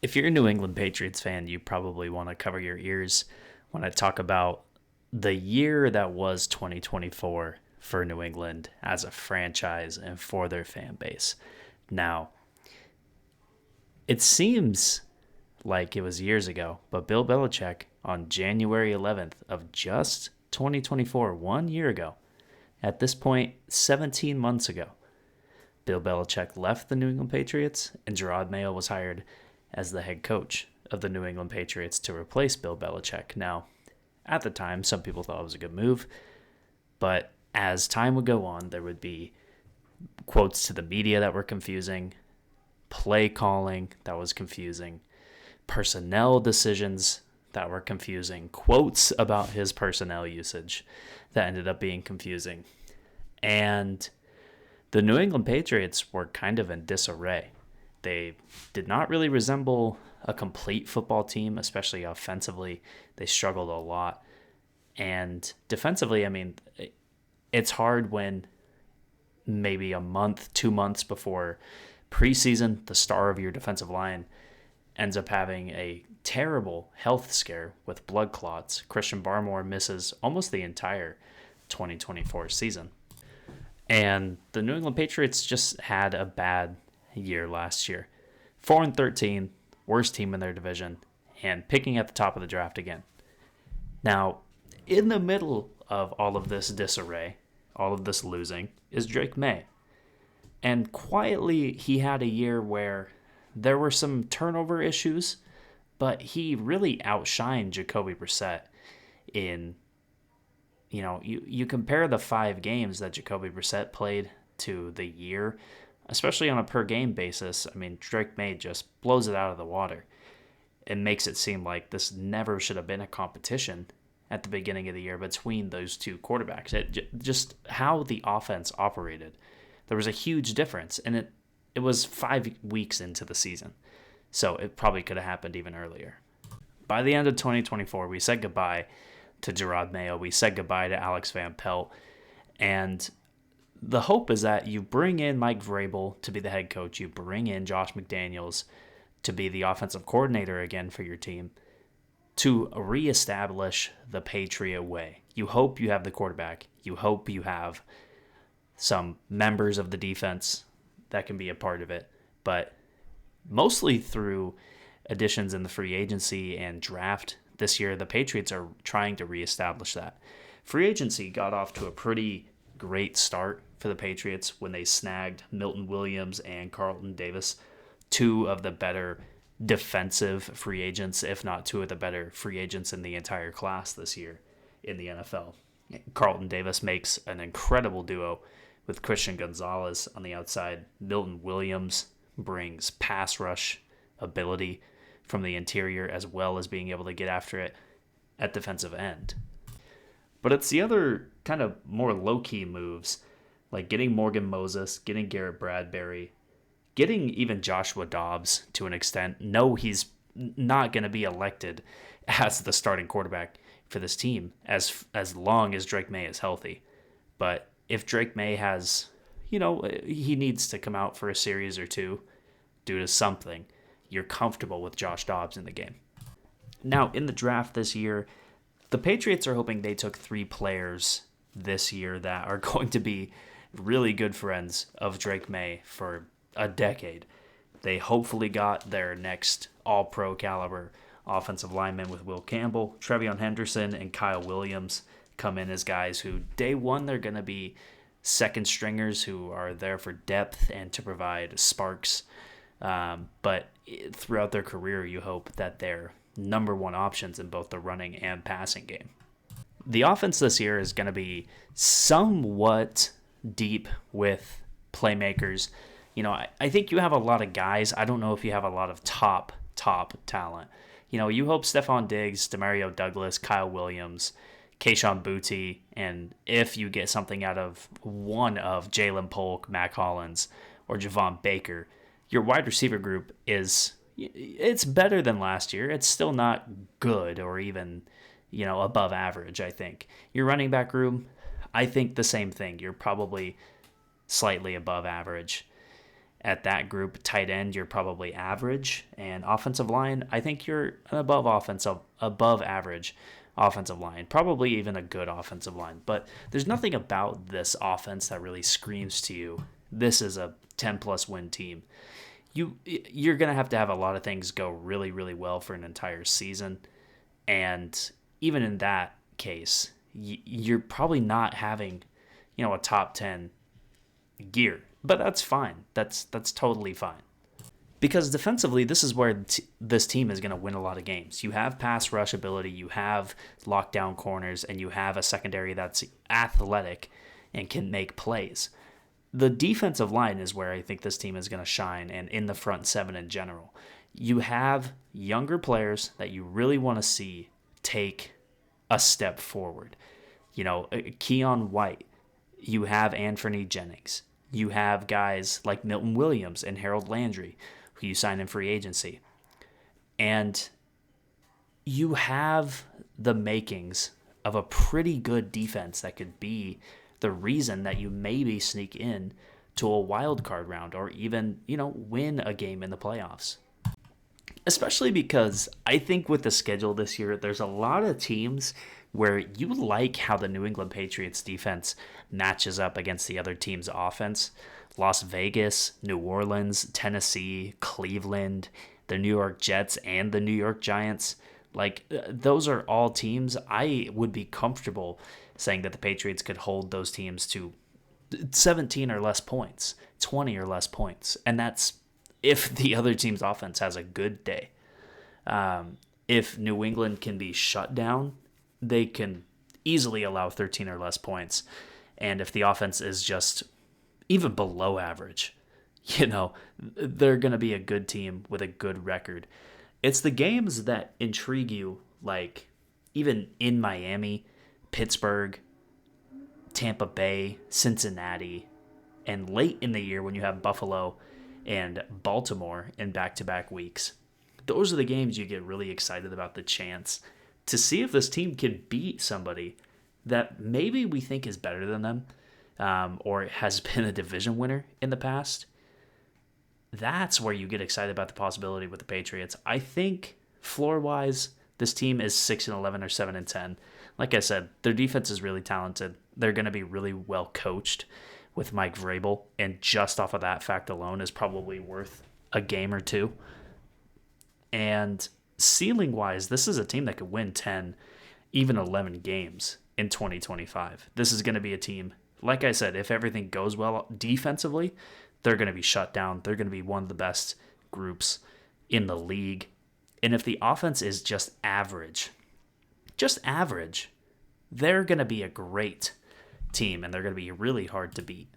If you're a New England Patriots fan, you probably want to cover your ears when I talk about the year that was 2024 for New England as a franchise and for their fan base. Now, it seems like it was years ago, but Bill Belichick on January 11th of just 2024, 1 year ago, at this point, 17 months ago, Bill Belichick left the New England Patriots and Gerard Mayo was hired as the head coach of the New England Patriots to replace Bill Belichick. Now, at the time, some people thought it was a good move, but as time would go on, there would be quotes to the media that were confusing, play calling that was confusing, personnel decisions that were confusing, quotes about his personnel usage that ended up being confusing. And the New England Patriots were kind of in disarray. They did not really resemble a complete football team, especially offensively. They struggled a lot. And defensively, I mean, it's hard when maybe a month, 2 months before preseason, the star of your defensive line ends up having a terrible health scare with blood clots. Christian Barmore misses almost the entire 2024 season. And the New England Patriots just had a bad year last year. 4-13, worst team in their division, and picking at the top of the draft again. Now, in the middle of all of this disarray, all of this losing, is Drake May. And quietly, he had a year where there were some turnover issues, but he really outshined Jacoby Brissett in, you compare the 5 games that Jacoby Brissett played to the year, especially on a per game basis. I mean, Drake May just blows it out of the water. It makes it seem like this never should have been a competition at the beginning of the year between those two quarterbacks. Just how the offense operated. There was a huge difference, and it was 5 weeks into the season. So it probably could have happened even earlier. By the end of 2024, we said goodbye to Gerard Mayo. We said goodbye to Alex Van Pelt. And the hope is that you bring in Mike Vrabel to be the head coach. You bring in Josh McDaniels to be the offensive coordinator again for your team to reestablish the Patriot way. You hope you have the quarterback. You hope you have some members of the defense that can be a part of it. But mostly through additions in the free agency and draft this year, the Patriots are trying to reestablish that. Free agency got off to a pretty great start for the Patriots when they snagged Milton Williams and Carlton Davis, two of the better defensive free agents, if not two of the better free agents in the entire class this year in the NFL. Carlton Davis makes an incredible duo with Christian Gonzalez on the outside. Milton Williams brings pass rush ability from the interior as well as being able to get after it at defensive end. But it's the other kind of more low-key moves, like getting Morgan Moses, getting Garrett Bradbury, getting even Joshua Dobbs to an extent. No, he's not going to be elected as the starting quarterback for this team as long as Drake May is healthy. But if Drake May has, he needs to come out for a series or two due to something, you're comfortable with Josh Dobbs in the game. Now, in the draft this year, the Patriots are hoping they took 3 players this year that are going to be really good friends of Drake May for a decade. They hopefully got their next all-pro caliber offensive lineman with Will Campbell. Trevion Henderson and Kyle Williams come in as guys who day one they're going to be second stringers who are there for depth and to provide sparks. But throughout their career, you hope that they're number one options in both the running and passing game. The offense this year is going to be somewhat deep with playmakers. I think you have a lot of guys. I don't know if you have a lot of top talent. You hope Stephon Diggs, Demario Douglas, Kyle Williams, Kayshon Boutte, and if you get something out of one of Jalen Polk, Mac Hollins, or Javon Baker, your wide receiver group it's better than last year. It's still not good or even, above average, I think. Your running back room, I think the same thing. You're probably slightly above average. At that group, tight end, you're probably average, and offensive line, I think you're above average offensive line, probably even a good offensive line. But there's nothing about this offense that really screams to you, this is a 10 plus win team. You're going to have a lot of things go really, really well for an entire season. And even in that case, you're probably not having, a top 10 gear. But that's fine. That's totally fine. Because defensively, this is where this team is going to win a lot of games. You have pass rush ability, you have lockdown corners, and you have a secondary that's athletic and can make plays. The defensive line is where I think this team is going to shine, and in the front seven in general. You have younger players that you really want to see take a step forward. Keon White. You have Anthony Jennings. You have guys like Milton Williams and Harold Landry, who you sign in free agency. And you have the makings of a pretty good defense that could be the reason that you maybe sneak in to a wild card round or even, win a game in the playoffs. Especially because I think with the schedule this year, there's a lot of teams where you like how the New England Patriots defense matches up against the other team's offense. Las Vegas, New Orleans, Tennessee, Cleveland, the New York Jets, and the New York Giants. Those are all teams I would be comfortable saying that the Patriots could hold those teams to 17 or less points, 20 or less points. And that's if the other team's offense has a good day. If New England can be shut down, they can easily allow 13 or less points. And if the offense is just even below average, they're going to be a good team with a good record. It's the games that intrigue you, like even in Miami, Pittsburgh, Tampa Bay, Cincinnati, and late in the year when you have Buffalo and Baltimore in back-to-back weeks. Those are the games you get really excited about the chance to see if this team can beat somebody that maybe we think is better than them or has been a division winner in the past. That's where you get excited about the possibility with the Patriots. I think floor-wise, this team is 6-11 or 7-10. Like I said, their defense is really talented. They're going to be really well coached with Mike Vrabel, and just off of that fact alone is probably worth a game or two. And ceiling-wise, this is a team that could win 10, even 11 games in 2025. This is going to be a team, like I said, if everything goes well defensively, they're going to be shut down. They're going to be one of the best groups in the league. And if the offense is just average, they're going to be a great team, and they're going to be really hard to beat.